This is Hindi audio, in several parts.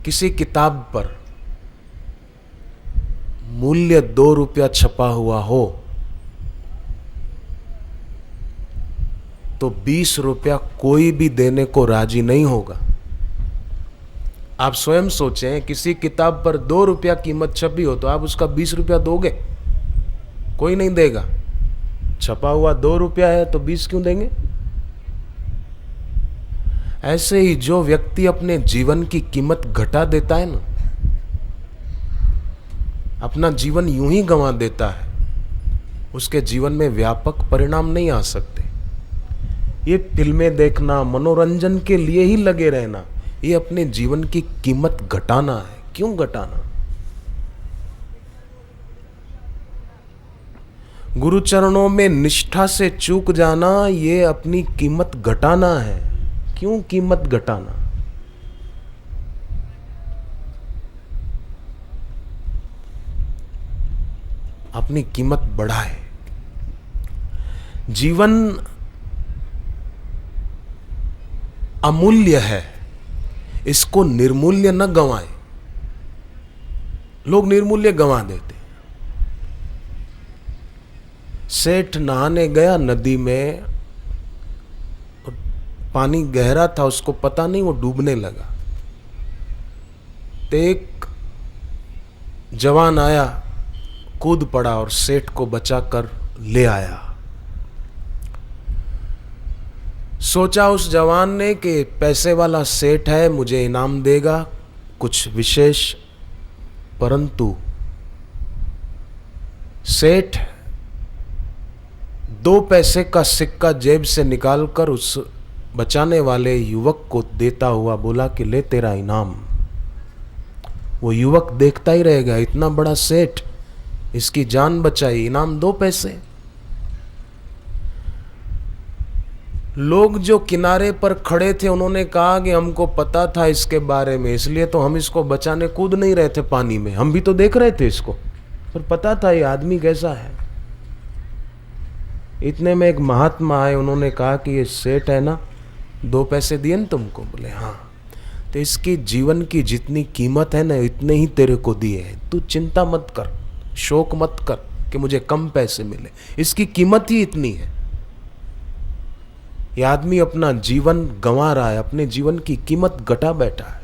किसी किताब पर मूल्य 2 रुपया छपा हुआ हो तो 20 रुपया कोई भी देने को राजी नहीं होगा। आप स्वयं सोचें, किसी किताब पर 2 रुपया कीमत छपी हो तो आप उसका 20 रुपया दोगे? कोई नहीं देगा। छपा हुआ 2 रुपया है तो 20 क्यों देंगे? ऐसे ही जो व्यक्ति अपने जीवन की कीमत घटा देता है ना, अपना जीवन यूं ही गंवा देता है, उसके जीवन में व्यापक परिणाम नहीं आ सकते। ये फिल्में देखना, मनोरंजन के लिए ही लगे रहना, ये अपने जीवन की कीमत घटाना है। क्यों घटाना? गुरु चरणों में निष्ठा से चूक जाना, ये अपनी कीमत घटाना है। क्यों कीमत घटाना? अपनी कीमत बढ़ाए। जीवन अमूल्य है, इसको निर्मूल्य न गंवाएं। लोग निर्मूल्य गंवा देते। सेठ नहाने गया नदी में, पानी गहरा था, उसको पता नहीं, वो डूबने लगा। तो एक जवान आया, कूद पड़ा और सेठ को बचाकर ले आया। सोचा उस जवान ने कि पैसे वाला सेठ है, मुझे इनाम देगा कुछ विशेष। परंतु सेठ 2 पैसे का सिक्का जेब से निकालकर उस बचाने वाले युवक को देता हुआ बोला कि ले तेरा इनाम। वो युवक देखता ही रह गया, इतना बड़ा सेठ, इसकी जान बचाई, इनाम 2 पैसे। लोग जो किनारे पर खड़े थे उन्होंने कहा कि हमको पता था इसके बारे में, इसलिए तो हम इसको बचाने कूद नहीं रहे थे पानी में, हम भी तो देख रहे थे इसको, पर पता था ये आदमी कैसा है। इतने में एक महात्मा आए, उन्होंने कहा कि ये सेठ है ना, 2 पैसे दिए ना तुमको? बोले हाँ। तो इसकी जीवन की जितनी कीमत है ना, इतने ही तेरे को दिए हैं, तू चिंता मत कर, शोक मत कर कि मुझे कम पैसे मिले, इसकी कीमत ही इतनी है। यह आदमी अपना जीवन गंवा रहा है, अपने जीवन की कीमत घटा बैठा है।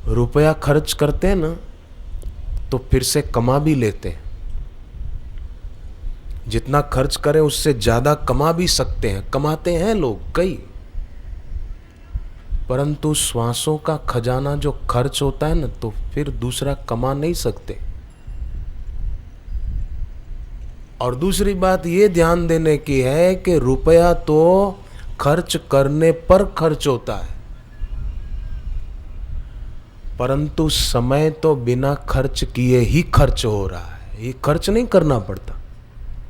रुपया खर्च करते हैं ना तो फिर से कमा भी लेते हैं। जितना खर्च करें उससे ज्यादा कमा भी सकते हैं, कमाते हैं लोग कई। परंतु श्वासों का खजाना जो खर्च होता है ना, तो फिर दूसरा कमा नहीं सकते। और दूसरी बात ये ध्यान देने की है कि रुपया तो खर्च करने पर खर्च होता है, परंतु समय तो बिना खर्च किए ही खर्च हो रहा है। ये खर्च नहीं करना पड़ता,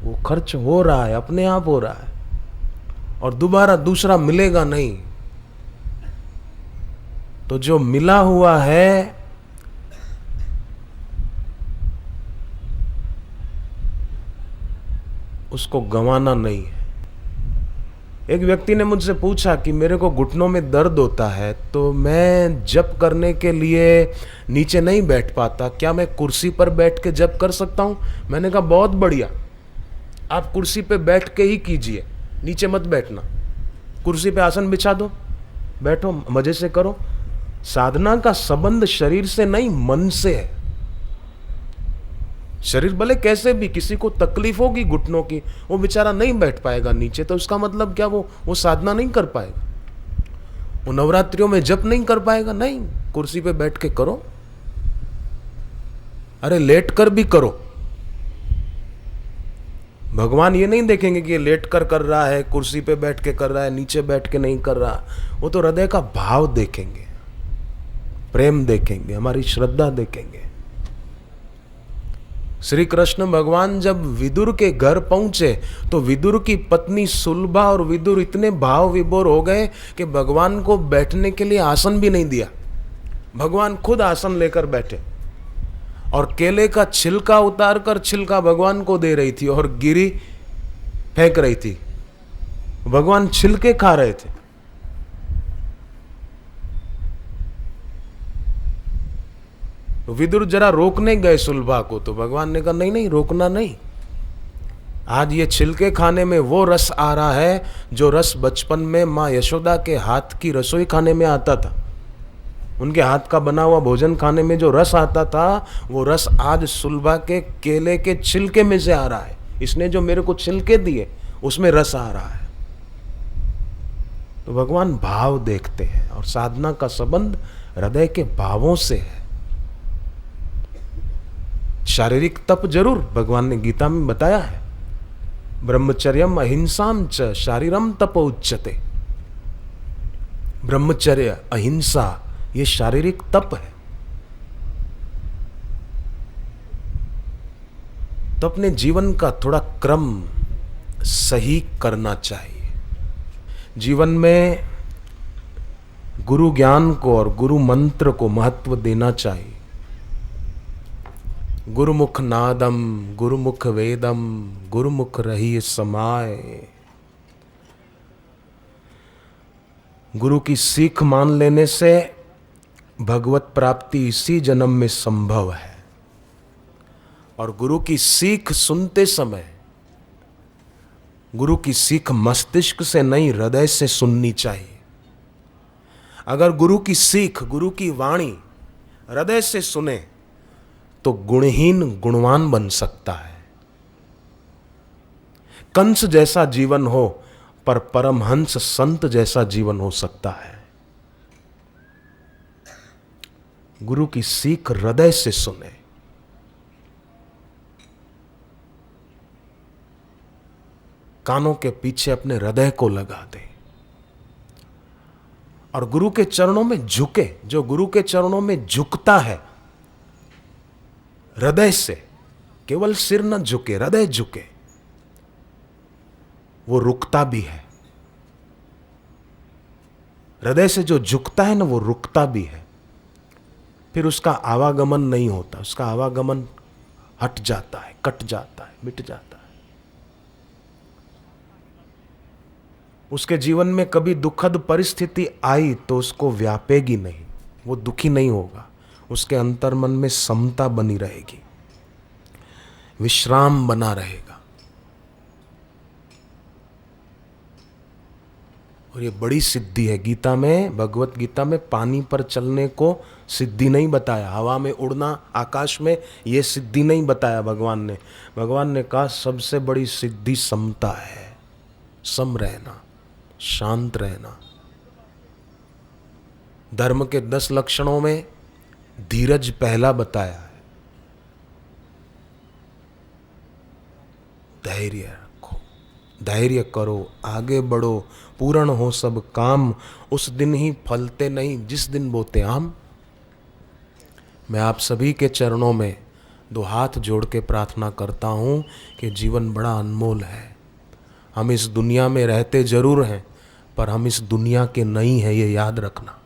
वो खर्च हो रहा है, अपने आप हो रहा है, और दोबारा दूसरा मिलेगा नहीं। तो जो मिला हुआ है उसको गंवाना नहीं है। एक व्यक्ति ने मुझसे पूछा कि मेरे को घुटनों में दर्द होता है तो मैं जप करने के लिए नीचे नहीं बैठ पाता, क्या मैं कुर्सी पर बैठ के जप कर सकता हूं? मैंने कहा बहुत बढ़िया, आप कुर्सी पे बैठ के ही कीजिए, नीचे मत बैठना। कुर्सी पे आसन बिछा दो, बैठो, मजे से करो। साधना का संबंध शरीर से नहीं, मन से है। शरीर भले कैसे भी, किसी को तकलीफ होगी घुटनों की, वो बेचारा नहीं बैठ पाएगा नीचे, तो उसका मतलब क्या वो साधना नहीं कर पाएगा, वो नवरात्रियों में जप नहीं कर पाएगा? नहीं, कुर्सी पे बैठ के करो, अरे लेट कर भी करो। भगवान ये नहीं देखेंगे कि ये लेट कर रहा है, कुर्सी पे बैठ के कर रहा है, नीचे बैठ के नहीं कर रहा। वो तो हृदय का भाव देखेंगे, प्रेम देखेंगे, हमारी श्रद्धा देखेंगे। श्री कृष्ण भगवान जब विदुर के घर पहुंचे तो विदुर की पत्नी सुलभा और विदुर इतने भाव विभोर हो गए कि भगवान को बैठने के लिए आसन भी नहीं दिया। भगवान खुद आसन लेकर बैठे और केले का छिलका उतार कर छिलका भगवान को दे रही थी और गिरी फेंक रही थी। भगवान छिलके खा रहे थे। विदुर जरा रोकने गए सुलभा को, तो भगवान ने कहा नहीं नहीं, रोकना नहीं। आज ये छिलके खाने में वो रस आ रहा है जो रस बचपन में माँ यशोदा के हाथ की रसोई खाने में आता था। उनके हाथ का बना हुआ भोजन खाने में जो रस आता था, वो रस आज सुलभा के केले के छिलके में से आ रहा है। इसने जो मेरे को छिलके दिए उसमें रस आ रहा है। तो भगवान भाव देखते हैं और साधना का संबंध हृदय के भावों से है। शारीरिक तप जरूर भगवान ने गीता में बताया है, ब्रह्मचर्यम अहिंसाम च शारीरम तप उच्यते। ब्रह्मचर्य अहिंसा ये शारीरिक तप है। तो अपने जीवन का थोड़ा क्रम सही करना चाहिए। जीवन में गुरु ज्ञान को और गुरु मंत्र को महत्व देना चाहिए। गुरुमुख नादम गुरुमुख वेदम गुरुमुख रही समाय। गुरु की सीख मान लेने से भगवत प्राप्ति इसी जन्म में संभव है। और गुरु की सीख सुनते समय गुरु की सीख मस्तिष्क से नहीं, हृदय से सुननी चाहिए। अगर गुरु की सीख, गुरु की वाणी हृदय से सुने तो गुणहीन गुणवान बन सकता है। कंस जैसा जीवन हो पर परमहंस संत जैसा जीवन हो सकता है। गुरु की सीख हृदय से सुने। कानों के पीछे अपने हृदय को लगा दे और गुरु के चरणों में झुके। जो गुरु के चरणों में झुकता है हृदय से, केवल सिर न झुके, हृदय झुके, वो रुकता भी है। हृदय से जो झुकता है ना, वो रुकता भी है। फिर उसका आवागमन नहीं होता, उसका आवागमन हट जाता है, कट जाता है, मिट जाता है। उसके जीवन में कभी दुखद परिस्थिति आई तो उसको व्यापेगी नहीं, वो दुखी नहीं होगा। उसके अंतर्मन में समता बनी रहेगी, विश्राम बना रहेगा। और ये बड़ी सिद्धि है। गीता में, भगवत गीता में पानी पर चलने को सिद्धि नहीं बताया, हवा में उड़ना, आकाश में, ये सिद्धि नहीं बताया भगवान ने। भगवान ने कहा सबसे बड़ी सिद्धि समता है, सम रहना, शांत रहना। धर्म के 10 लक्षणों में धीरज पहला बताया है। धैर्य रखो, धैर्य करो, आगे बढ़ो, पूर्ण हो सब काम, उस दिन ही फलते नहीं जिस दिन बोते आम। मैं आप सभी के चरणों में 2 हाथ जोड़ के प्रार्थना करता हूं कि जीवन बड़ा अनमोल है। हम इस दुनिया में रहते जरूर हैं, पर हम इस दुनिया के नहीं हैं, ये याद रखना।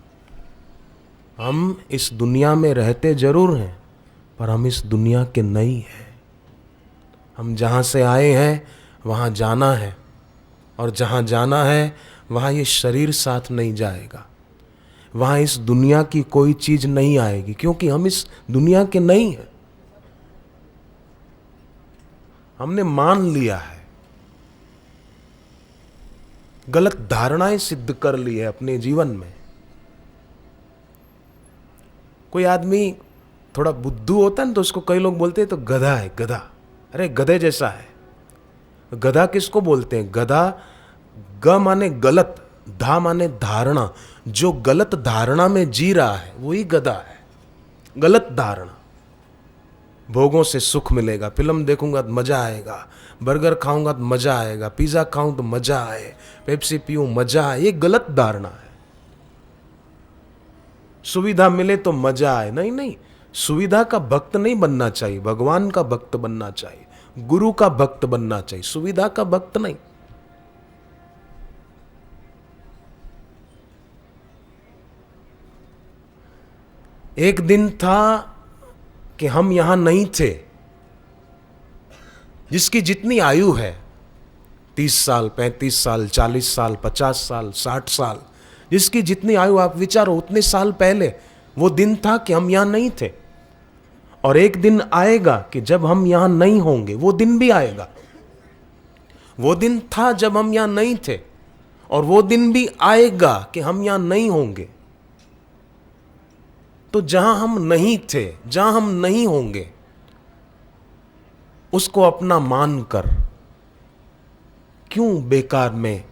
हम इस दुनिया में रहते जरूर हैं, पर हम इस दुनिया के नहीं हैं। हम जहाँ से आए हैं वहाँ जाना है, और जहाँ जाना है वहाँ ये शरीर साथ नहीं जाएगा। वहाँ इस दुनिया की कोई चीज़ नहीं आएगी, क्योंकि हम इस दुनिया के नहीं हैं। हमने मान लिया है, गलत धारणाएं सिद्ध कर ली है अपने जीवन में। कोई आदमी थोड़ा बुद्धू होता है ना, तो उसको कई लोग बोलते हैं तो गधा है, गधा। अरे गधे जैसा है। गधा किसको बोलते हैं? गधा, ग माने गलत, धा माने धारणा। जो गलत धारणा में जी रहा है वही गधा है। गलत धारणा, भोगों से सुख मिलेगा, फिल्म देखूंगा तो मजा आएगा, बर्गर खाऊंगा तो मजा आएगा, पिज्जा खाऊं तो मजा आए, पेप्सी पीऊं मजा आए, ये गलत धारणा है। सुविधा मिले तो मजा आए, नहीं नहीं, सुविधा का भक्त नहीं बनना चाहिए, भगवान का भक्त बनना चाहिए, गुरु का भक्त बनना चाहिए, सुविधा का भक्त नहीं। एक दिन था कि हम यहां नहीं थे। जिसकी जितनी आयु है, 30 साल, 35 साल, 40 साल, 50 साल, 60 साल, जिसकी जितनी आयु, आप विचारो उतने साल पहले वो दिन था कि हम यहां नहीं थे। और एक दिन आएगा कि जब हम यहां नहीं होंगे, वो दिन भी आएगा। वो दिन था जब हम यहां नहीं थे, और वो दिन भी आएगा कि हम यहां नहीं होंगे। तो जहां हम नहीं थे, जहां हम नहीं होंगे, उसको अपना मानकर क्यों बेकार में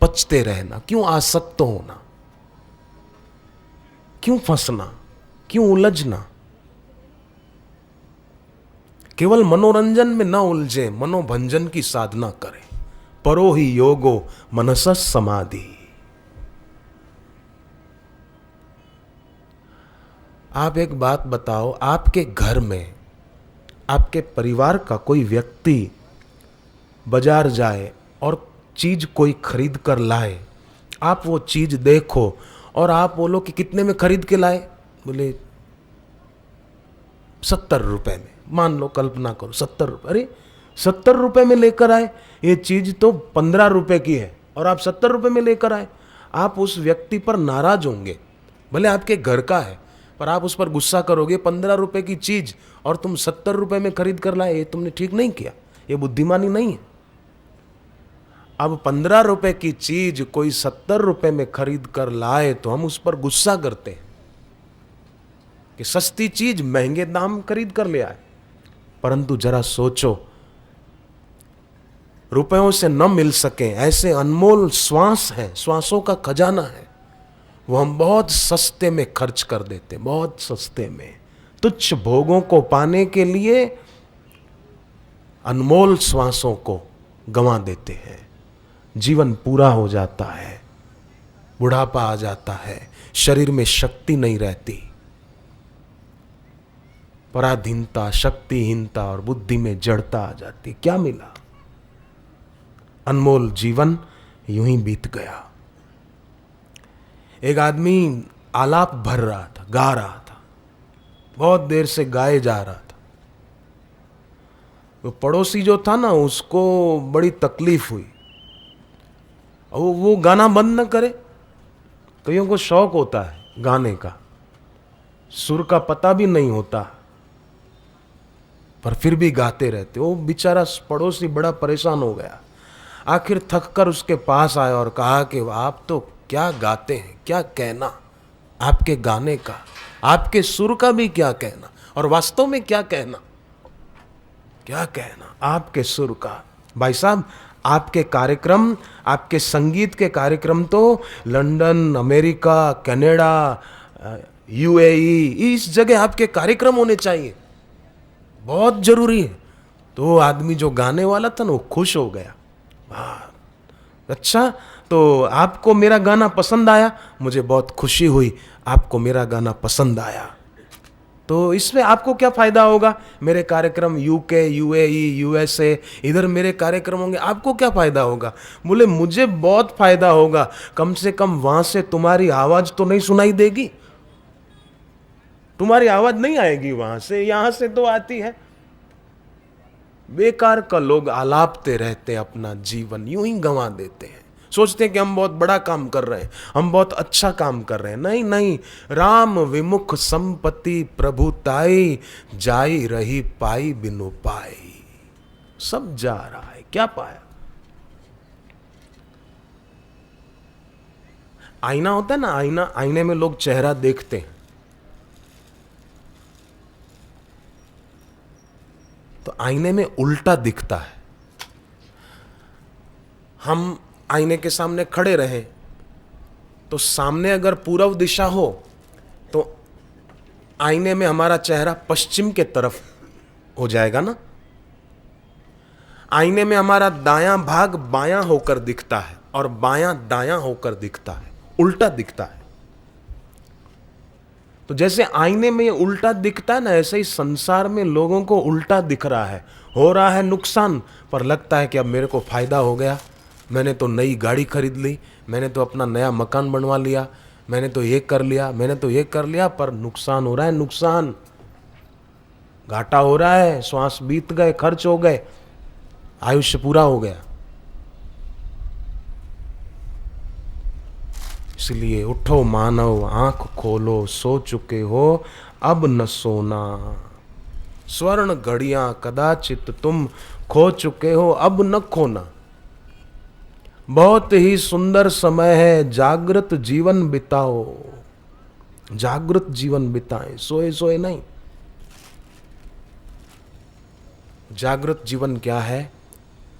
पचते रहना, क्यों आसक्त होना, क्यों फंसना, क्यों उलझना। केवल मनोरंजन में न उलझे, मनोभंजन की साधना करें। परो ही योगो मनसस समाधि। आप एक बात बताओ, आपके घर में, आपके परिवार का कोई व्यक्ति बाजार जाए और चीज कोई खरीद कर लाए, आप वो चीज देखो और आप बोलो कि कितने में खरीद के लाए? बोले 70 रुपए में। मान लो, कल्पना करो 70 रुपए। अरे 70 रुपए में लेकर आए, ये चीज तो 15 रुपए की है और आप 70 रुपए में लेकर आए। आप उस व्यक्ति पर नाराज होंगे, भले आपके घर का है, पर आप उस पर गुस्सा करोगे। 15 रुपए की चीज और तुम 70 रुपए में खरीद कर लाए, ये तुमने ठीक नहीं किया, ये बुद्धिमानी नहीं है। अब 15 रुपए की चीज कोई 70 रुपए में खरीद कर लाए तो हम उस पर गुस्सा करते हैं कि सस्ती चीज महंगे दाम खरीद कर ले आए। परंतु जरा सोचो, रुपयों से न मिल सके ऐसे अनमोल श्वास हैं, श्वासों का खजाना है, वो हम बहुत सस्ते में खर्च कर देते, बहुत सस्ते में। तुच्छ भोगों को पाने के लिए अनमोल श्वासों को गंवा देते हैं। जीवन पूरा हो जाता है, बुढ़ापा आ जाता है, शरीर में शक्ति नहीं रहती, पराधीनता, शक्तिहीनता और बुद्धि में जड़ता आ जाती। क्या मिला? अनमोल जीवन यूं ही बीत गया। एक आदमी आलाप भर रहा था, गा रहा था, बहुत देर से गाए जा रहा था। वो पड़ोसी जो था ना, उसको बड़ी तकलीफ हुई। वो गाना बंद न करे। कईयों को शौक होता है गाने का, सुर का पता भी नहीं होता, पर फिर भी गाते रहते। वो बेचारा पड़ोसी बड़ा परेशान हो गया। आखिर थक कर उसके पास आया और कहा कि आप तो क्या गाते हैं, क्या कहना आपके गाने का, आपके सुर का भी क्या कहना, और वास्तव में क्या कहना, क्या कहना आपके सुर का। भाई साहब, आपके कार्यक्रम, आपके संगीत के कार्यक्रम तो लंदन, अमेरिका, कनाडा, यूएई, इस जगह आपके कार्यक्रम होने चाहिए, बहुत जरूरी है। तो आदमी जो गाने वाला था ना, वो खुश हो गया। अच्छा, तो आपको मेरा गाना पसंद आया? मुझे बहुत खुशी हुई, आपको मेरा गाना पसंद आया। तो इसमें आपको क्या फायदा होगा? मेरे कार्यक्रम यूके, यूएई, यूएसए, इधर मेरे कार्यक्रम होंगे, आपको क्या फायदा होगा? बोले मुझे बहुत फायदा होगा, कम से कम वहां से तुम्हारी आवाज तो नहीं सुनाई देगी, तुम्हारी आवाज नहीं आएगी वहां से, यहां से तो आती है। बेकार का लोग आलापते रहते, अपना जीवन यूं ही गंवा देते हैं। सोचते हैं कि हम बहुत बड़ा काम कर रहे हैं, हम बहुत अच्छा काम कर रहे हैं। नहीं नहीं, राम विमुख संपत्ति प्रभुताई, जाई रही पाई बिनु पाई। सब जा रहा है, क्या पाया? आईना होता है ना, आईना, आईने में लोग चेहरा देखते हैं, तो आईने में उल्टा दिखता है। हम आईने के सामने खड़े रहें तो सामने अगर पूर्व दिशा हो तो आईने में हमारा चेहरा पश्चिम के तरफ हो जाएगा ना। आईने में हमारा दायां भाग बायां होकर दिखता है और बायां दायां होकर दिखता है, उल्टा दिखता है। तो जैसे आईने में ये उल्टा दिखता है ना, ऐसे ही संसार में लोगों को उल्टा दिख रहा है, हो रहा है नुकसान, पर लगता है कि अब मेरे को फायदा हो गया, मैंने तो नई गाड़ी खरीद ली, मैंने तो अपना नया मकान बनवा लिया, मैंने तो ये कर लिया, मैंने तो ये कर लिया, पर नुकसान हो रहा है, नुकसान, घाटा हो रहा है, श्वास बीत गए, खर्च हो गए, आयुष्य पूरा हो गया। इसलिए उठो मानव, आंख खोलो, सो चुके हो अब न सोना। स्वर्ण घड़ियां कदाचित तुम खो चुके हो अब न खोना। बहुत ही सुंदर समय है, जागृत जीवन बिताओ। जागृत जीवन बिताएं, सोए सोए नहीं। जागृत जीवन क्या है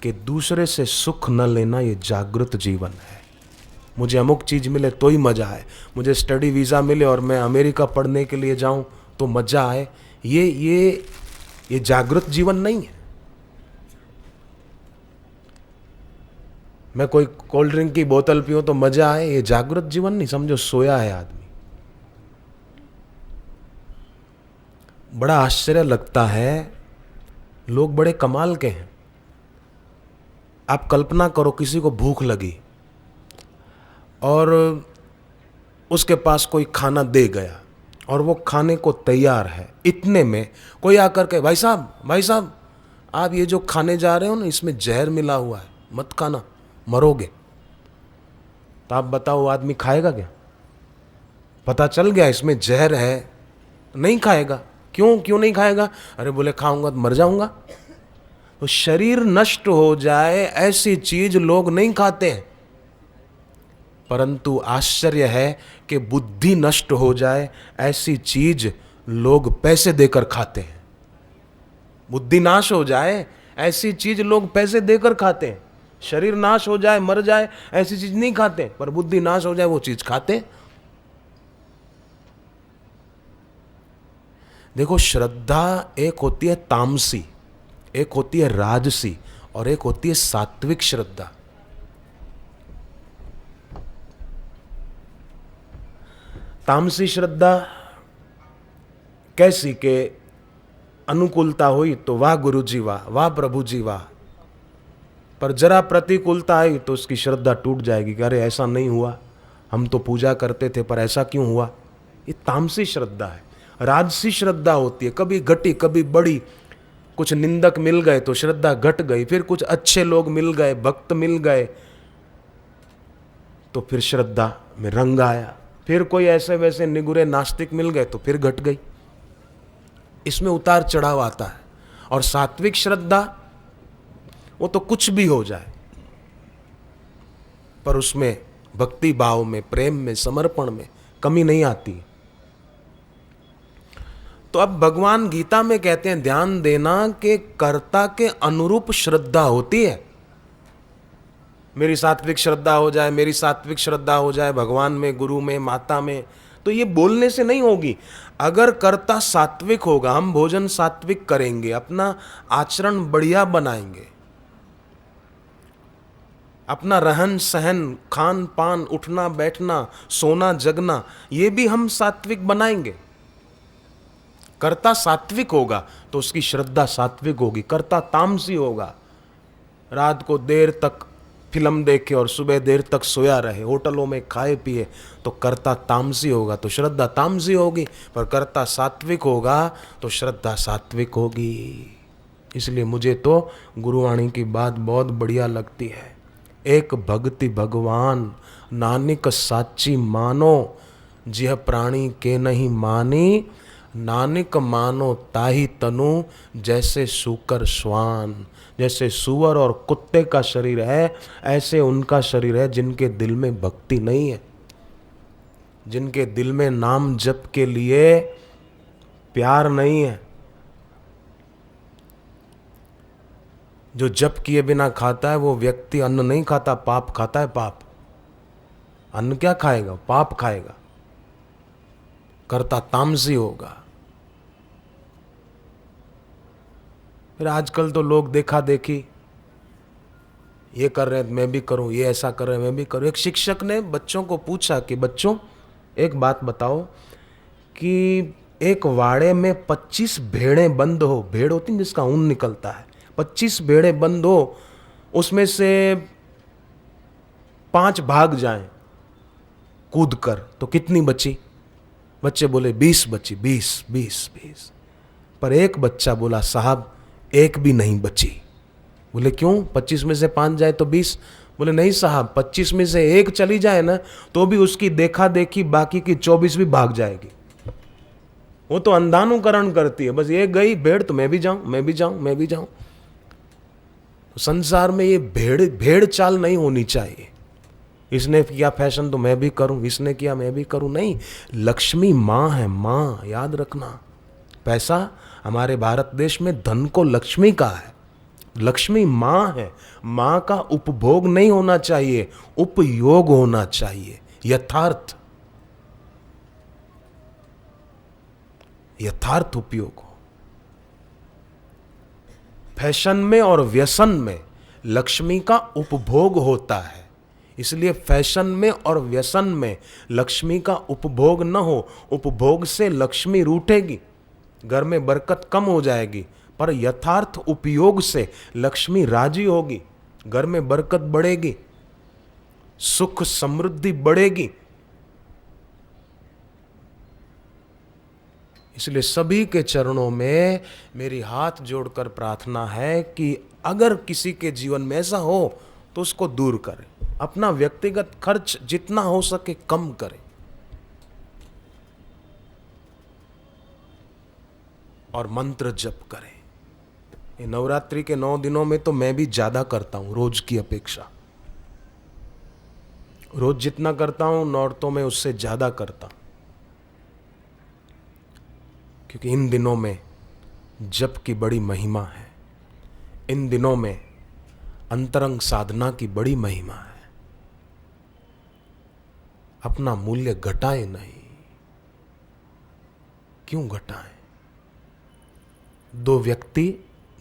कि दूसरे से सुख न लेना, ये जागृत जीवन है। मुझे अमुक चीज मिले तो ही मजा आए, मुझे स्टडी वीजा मिले और मैं अमेरिका पढ़ने के लिए जाऊं तो मजा आए, ये जागृत जीवन नहीं है। मैं कोई कोल्ड ड्रिंक की बोतल पीऊं तो मजा आए, ये जागृत जीवन नहीं। समझो सोया है आदमी। बड़ा आश्चर्य लगता है, लोग बड़े कमाल के हैं। आप कल्पना करो, किसी को भूख लगी और उसके पास कोई खाना दे गया और वो खाने को तैयार है। इतने में कोई आकर के, भाई साहब आप ये जो खाने जा रहे हो ना, इसमें जहर मिला हुआ है, मत खाना, मरोगे। तो आप बताओ आदमी खाएगा क्या? पता चल गया इसमें जहर है, नहीं खाएगा। क्यों नहीं खाएगा? अरे बोले खाऊंगा तो मर जाऊंगा। तो शरीर नष्ट हो जाए ऐसी चीज लोग नहीं खाते हैं, परंतु आश्चर्य है कि बुद्धि नष्ट हो जाए ऐसी चीज लोग पैसे देकर खाते हैं। बुद्धि नाश हो जाए ऐसी चीज लोग पैसे देकर खाते हैं। शरीर नाश हो जाए, मर जाए, ऐसी चीज नहीं खाते, पर बुद्धि नाश हो जाए वो चीज खाते हैं। देखो, श्रद्धा एक होती है तामसी, एक होती है राजसी, और एक होती है सात्विक श्रद्धा। तामसी श्रद्धा कैसी के अनुकूलता हुई तो वाह गुरु जी वाह, वाह प्रभु जी वाह, पर जरा प्रतिकूलता आई तो उसकी श्रद्धा टूट जाएगी कि अरे ऐसा नहीं हुआ, हम तो पूजा करते थे पर ऐसा क्यों हुआ। ये तामसी श्रद्धा है। राजसी श्रद्धा होती है, कभी घटी कभी बड़ी। कुछ निंदक मिल गए तो श्रद्धा घट गई, फिर कुछ अच्छे लोग मिल गए, भक्त मिल गए तो फिर श्रद्धा में रंग आया, फिर कोई ऐसे वैसे निगुरे नास्तिक मिल गए तो फिर घट गई। इसमें उतार चढ़ाव आता है। और सात्विक श्रद्धा वो तो कुछ भी हो जाए, पर उसमें भक्ति भाव में, प्रेम में, समर्पण में कमी नहीं आती। तो अब भगवान गीता में कहते हैं ध्यान देना कि कर्ता के अनुरूप श्रद्धा होती है। मेरी सात्विक श्रद्धा हो जाए, मेरी सात्विक श्रद्धा हो जाए भगवान में, गुरु में, माता में, तो ये बोलने से नहीं होगी। अगर कर्ता सात्विक होगा, हम भोजन सात्विक करेंगे, अपना आचरण बढ़िया बनाएंगे, अपना रहन सहन, खान पान, उठना बैठना, सोना जगना, ये भी हम सात्विक बनाएंगे। कर्ता सात्विक होगा तो उसकी श्रद्धा सात्विक होगी। कर्ता तामसी होगा, रात को देर तक फिल्म देखे और सुबह देर तक सोया रहे, होटलों में खाए पिए, तो कर्ता तामसी होगा तो श्रद्धा तामसी होगी। पर कर्ता सात्विक होगा तो श्रद्धा सात्विक होगी। इसलिए मुझे तो गुरुवाणी की बात बहुत बढ़िया लगती है। एक भक्ति भगवान नानक साची मानो, जिह प्राणी के नहीं मानी, नानक मानो ताही तनु, जैसे सूकर स्वान। जैसे सुअर और कुत्ते का शरीर है, ऐसे उनका शरीर है जिनके दिल में भक्ति नहीं है, जिनके दिल में नाम जप के लिए प्यार नहीं है। जो जप किए बिना खाता है वो व्यक्ति अन्न नहीं खाता, पाप खाता है। पाप, अन्न क्या खाएगा? पाप खाएगा। कर्ता तामसी होगा। फिर आजकल तो लोग देखा देखी, ये कर रहे हैं मैं भी करूं, ये ऐसा कर रहे हैं मैं भी करूं। एक शिक्षक ने बच्चों को पूछा कि बच्चों एक बात बताओ कि एक वाड़े में 25 भेड़ें बंद हो, भेड़ होती है जिसका ऊन निकलता है, 25 भेड़ें बंद हो, उसमें से 5 भाग जाएं कूद कर, तो कितनी बची? बच्चे बोले 20 बची। 20। पर एक बच्चा बोला साहब एक भी नहीं बची। बोले क्यों? 25 में से 5 जाए तो 20। बोले नहीं साहब, 25 में से एक चली जाए ना तो भी उसकी देखा देखी बाकी की 24 भी भाग जाएगी। वो तो अंधानुकरण करती है, बस ये गई भेड़ तो मैं भी जाऊं, मैं भी जाऊं, मैं भी जाऊं। संसार में ये भेड़ चाल नहीं होनी चाहिए। इसने किया फैशन तो मैं भी करूं, इसने किया मैं भी करूं। नहीं, लक्ष्मी माँ है, माँ, याद रखना। पैसा हमारे भारत देश में धन को लक्ष्मी का है, लक्ष्मी माँ है। माँ का उपभोग नहीं होना चाहिए, उपयोग होना चाहिए, यथार्थ उपयोग हो। फैशन में और व्यसन में लक्ष्मी का उपभोग होता है, इसलिए फैशन में और व्यसन में लक्ष्मी का उपभोग न हो। उपभोग से लक्ष्मी रूठेगी, घर में बरकत कम हो जाएगी, पर यथार्थ उपयोग से लक्ष्मी राजी होगी, घर में बरकत बढ़ेगी, सुख समृद्धि बढ़ेगी। इसलिए सभी के चरणों में मेरी हाथ जोड़कर प्रार्थना है कि अगर किसी के जीवन में ऐसा हो तो उसको दूर करें, अपना व्यक्तिगत खर्च जितना हो सके कम करें, और मंत्र जप करें। ये नवरात्रि के 9 दिनों में तो मैं भी ज्यादा करता हूं रोज की अपेक्षा। रोज जितना करता हूं नौरतों में उससे ज्यादा करता हूं, क्योंकि इन दिनों में जप की बड़ी महिमा है, इन दिनों में अंतरंग साधना की बड़ी महिमा है। अपना मूल्य घटाए नहीं। क्यों घटाएं? 2 व्यक्ति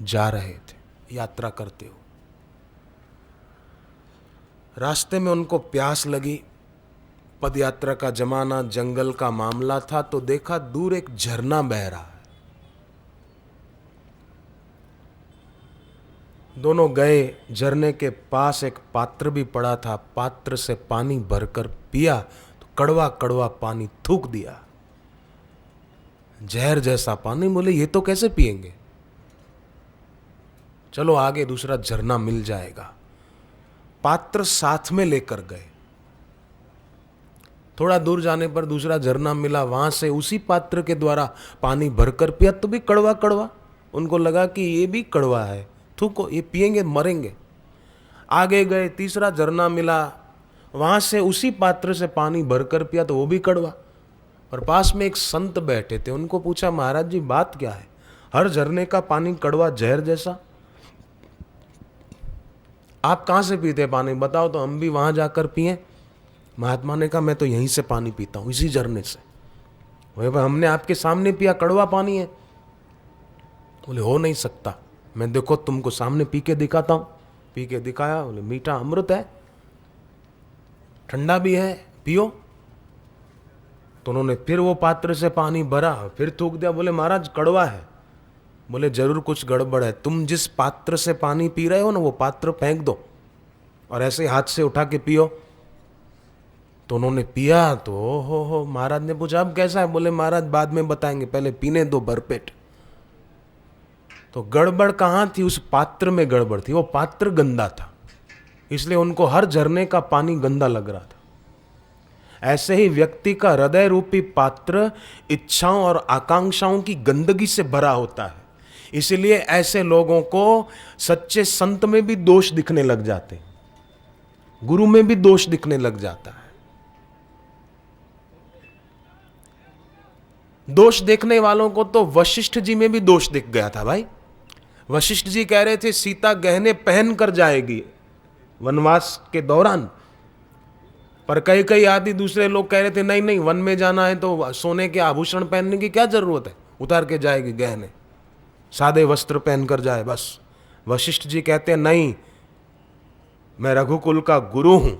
जा रहे थे यात्रा करते हो, रास्ते में उनको प्यास लगी, पदयात्रा का जमाना, जंगल का मामला था, तो देखा दूर एक झरना बह रहा है। दोनों गए, झरने के पास एक पात्र भी पड़ा था, पात्र से पानी भरकर पिया तो कड़वा कड़वा पानी थूक दिया, जहर जैसा पानी। बोले ये तो कैसे पिएंगे, चलो आगे दूसरा झरना मिल जाएगा। पात्र साथ में लेकर गए, थोड़ा दूर जाने पर दूसरा झरना मिला, वहां से उसी पात्र के द्वारा पानी भरकर पिया तो भी कड़वा कड़वा। उनको लगा कि ये भी कड़वा है, थूको, ये पिएंगे मरेंगे। आगे गए, तीसरा झरना मिला, वहां से उसी पात्र से पानी भरकर पिया तो वो भी कड़वा। और पास में एक संत बैठे थे, उनको पूछा महाराज जी बात क्या है, हर झरने का पानी कड़वा जहर जैसा, आप कहां से पीते पानी बताओ तो हम भी वहां जाकर पिए। महात्मा ने कहा मैं तो यहीं से पानी पीता हूं, इसी झरने से। बोले हमने आपके सामने पिया, कड़वा पानी है। बोले हो नहीं सकता, मैं देखो तुमको सामने पी के दिखाता हूं। पी के दिखाया, बोले मीठा अमृत है, ठंडा भी है, पियो। तो उन्होंने फिर वो पात्र से पानी भरा, फिर थूक दिया। बोले महाराज कड़वा है। बोले जरूर कुछ गड़बड़ है, तुम जिस पात्र से पानी पी रहे हो ना वो पात्र फेंक दो और ऐसे हाथ से उठा के पियो। तो उन्होंने पिया तो हो महाराज ने पूछा अब कैसा है। बोले महाराज बाद में बताएंगे, पहले पीने दो भरपेट। तो गड़बड़ कहाँ थी, उस पात्र में गड़बड़ थी, वो पात्र गंदा था, इसलिए उनको हर झरने का पानी गंदा लग रहा था। ऐसे ही व्यक्ति का हृदय रूपी पात्र इच्छाओं और आकांक्षाओं की गंदगी से भरा होता है, इसलिए ऐसे लोगों को सच्चे संत में भी दोष दिखने लग जाते हैं, गुरु में भी दोष दिखने लग जाता है। दोष देखने वालों को तो वशिष्ठ जी में भी दोष दिख गया था भाई। वशिष्ठ जी कह रहे थे सीता गहने पहन कर जाएगी वनवास के दौरान, पर कई आदि दूसरे लोग कह रहे थे नहीं नहीं, वन में जाना है तो सोने के आभूषण पहनने की क्या जरूरत है, उतार के जाएगी गहने, सादे वस्त्र पहनकर जाए बस। वशिष्ठ जी कहते हैं नहीं, मैं रघुकुल का गुरु हूं,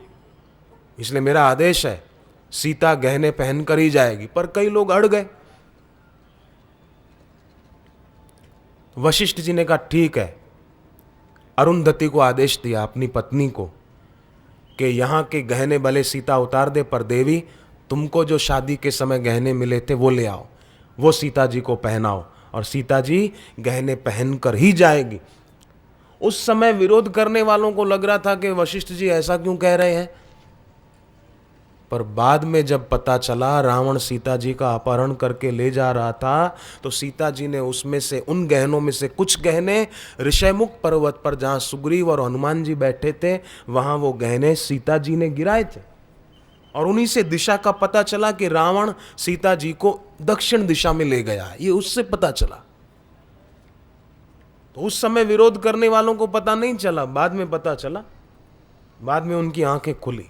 इसलिए मेरा आदेश है सीता गहने पहनकर ही जाएगी। पर कई लोग अड़ गए। वशिष्ठ जी ने कहा ठीक है। अरुंधति को आदेश दिया अपनी पत्नी को कि यहां के गहने भले सीता उतार दे, पर देवी तुमको जो शादी के समय गहने मिले थे वो ले आओ, वो सीता जी को पहनाओ, और सीता जी गहने पहनकर ही जाएगी। उस समय विरोध करने वालों को लग रहा था कि वशिष्ठ जी ऐसा क्यों कह रहे हैं, पर बाद में जब पता चला रावण सीता जी का अपहरण करके ले जा रहा था, तो सीता जी ने उसमें से, उन गहनों में से कुछ गहने ऋषयमुख पर्वत पर जहां सुग्रीव और हनुमान जी बैठे थे, वहां वो गहने सीता जी ने गिराए थे। और उन्हीं से दिशा का पता चला कि रावण सीता जी को दक्षिण दिशा में ले गया, ये उससे पता चला। तो उस समय विरोध करने वालों को पता नहीं चला, बाद में पता चला, बाद में उनकी आंखें खुली।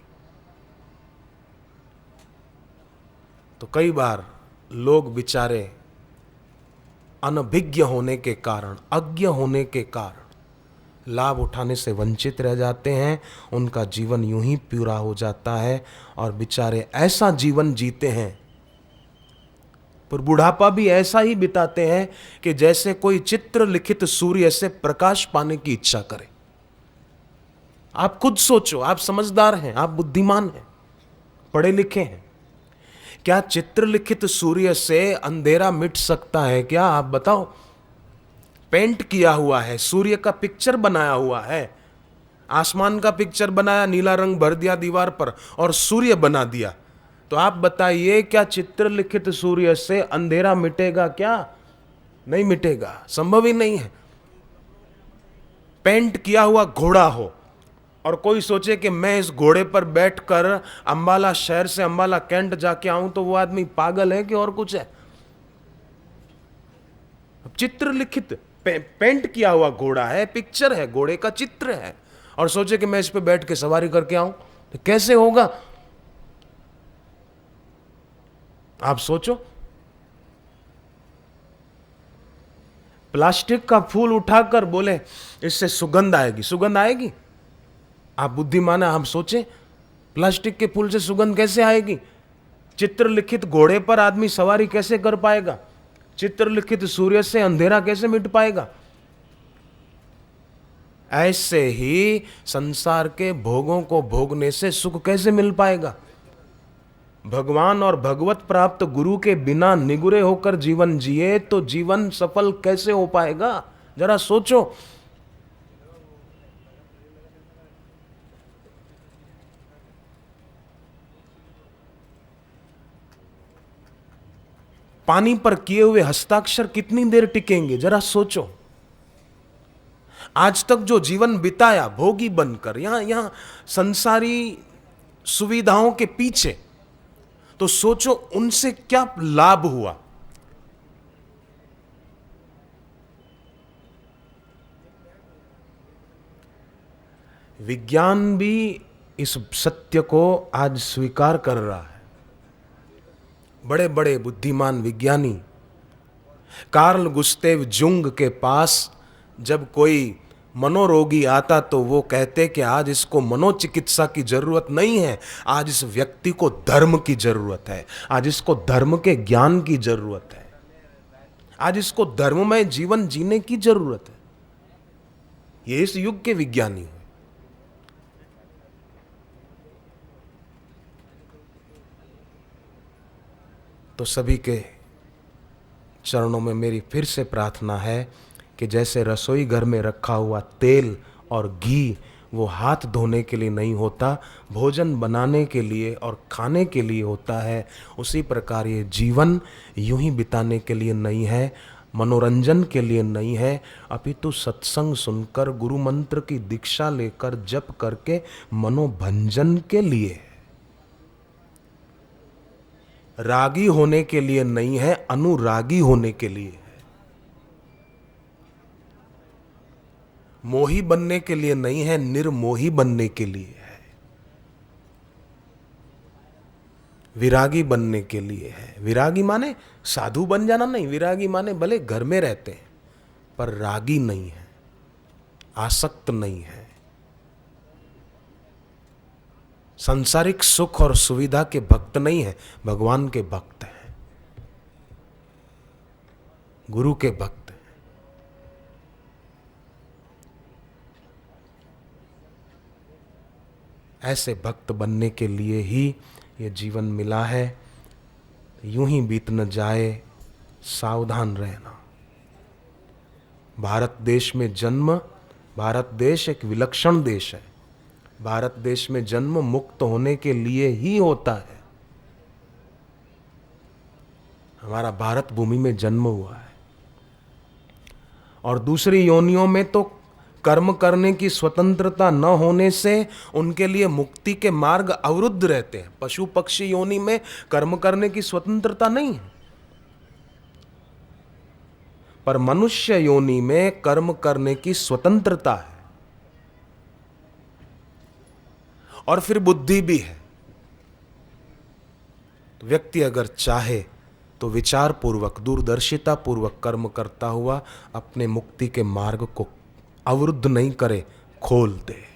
तो कई बार लोग बेचारे अनभिज्ञ होने के कारण, अज्ञ होने के कारण लाभ उठाने से वंचित रह जाते हैं, उनका जीवन यूं ही पूरा हो जाता है और बेचारे ऐसा जीवन जीते हैं, पर बुढ़ापा भी ऐसा ही बिताते हैं कि जैसे कोई चित्र लिखित सूर्य से प्रकाश पाने की इच्छा करे। आप खुद सोचो, आप समझदार हैं, आप बुद्धिमान हैं, पढ़े लिखे हैं, क्या चित्रलिखित सूर्य से अंधेरा मिट सकता है क्या? आप बताओ। पेंट किया हुआ है, सूर्य का पिक्चर बनाया हुआ है, आसमान का पिक्चर बनाया, नीला रंग भर दिया दीवार पर और सूर्य बना दिया, तो आप बताइए क्या चित्रलिखित सूर्य से अंधेरा मिटेगा क्या? नहीं मिटेगा, संभव ही नहीं है। पेंट किया हुआ घोड़ा हो और कोई सोचे कि मैं इस घोड़े पर बैठकर अंबाला शहर से अंबाला कैंट जाके आऊं, तो वो आदमी पागल है कि और कुछ है? चित्रलिखित पेंट किया हुआ घोड़ा है, पिक्चर है, घोड़े का चित्र है, और सोचे कि मैं इस पे बैठ के सवारी करके आऊं, तो कैसे होगा? आप सोचो। प्लास्टिक का फूल उठाकर बोले इससे सुगंध आएगी, सुगंध आएगी? आप बुद्धिमान है, आप सोचें, प्लास्टिक के फूल से सुगंध कैसे आएगी? चित्रलिखित घोड़े पर आदमी सवारी कैसे कर पाएगा? चित्रलिखित सूर्य से अंधेरा कैसे मिट पाएगा? ऐसे ही संसार के भोगों को भोगने से सुख कैसे मिल पाएगा? भगवान और भगवत प्राप्त गुरु के बिना निगुरे होकर जीवन जिए तो जीवन सफल कैसे हो पाएगा? जरा सोचो। पानी पर किए हुए हस्ताक्षर कितनी देर टिकेंगे? जरा सोचो। आज तक जो जीवन बिताया भोगी बनकर, यहां संसारी सुविधाओं के पीछे, तो सोचो उनसे क्या लाभ हुआ? विज्ञान भी इस सत्य को आज स्वीकार कर रहा है। बड़े बड़े बुद्धिमान विज्ञानी, कार्ल गुस्तेव जुंग के पास जब कोई मनोरोगी आता तो वो कहते कि आज इसको मनोचिकित्सा की जरूरत नहीं है, आज इस व्यक्ति को धर्म की जरूरत है, आज इसको धर्म के ज्ञान की जरूरत है, आज इसको धर्ममय जीवन जीने की जरूरत है। ये इस युग के विज्ञानी हैं। तो सभी के चरणों में मेरी फिर से प्रार्थना है कि जैसे रसोई घर में रखा हुआ तेल और घी वो हाथ धोने के लिए नहीं होता, भोजन बनाने के लिए और खाने के लिए होता है, उसी प्रकार ये जीवन यूं ही बिताने के लिए नहीं है, मनोरंजन के लिए नहीं है, अपितु सत्संग सुनकर गुरु मंत्र की दीक्षा लेकर जप करके मनोभंजन के लिए, रागी होने के लिए नहीं है, अनुरागी होने के लिए है। मोही बनने के लिए नहीं है, निर्मोही बनने के लिए है। विरागी बनने के लिए है। विरागी माने साधु बन जाना नहीं, विरागी माने भले घर में रहते हैं पर रागी नहीं है, आसक्त नहीं है, सांसारिक सुख और सुविधा के भक्त नहीं है, भगवान के भक्त हैं, गुरु के भक्त हैं। ऐसे भक्त बनने के लिए ही ये जीवन मिला है। यूं ही बीत न जाए, सावधान रहना। भारत देश में जन्म, भारत देश एक विलक्षण देश है। भारत देश में जन्म मुक्त होने के लिए ही होता है। हमारा भारत भूमि में जन्म हुआ है। और दूसरी योनियों में तो कर्म करने की स्वतंत्रता न होने से उनके लिए मुक्ति के मार्ग अवरुद्ध रहते हैं। पशु पक्षी योनि में कर्म करने की स्वतंत्रता नहीं है, पर मनुष्य योनि में कर्म करने की स्वतंत्रता है और फिर बुद्धि भी है। तो व्यक्ति अगर चाहे तो विचार पूर्वक, दूरदर्शिता पूर्वक कर्म करता हुआ अपने मुक्ति के मार्ग को अवरुद्ध नहीं करे, खोल दे।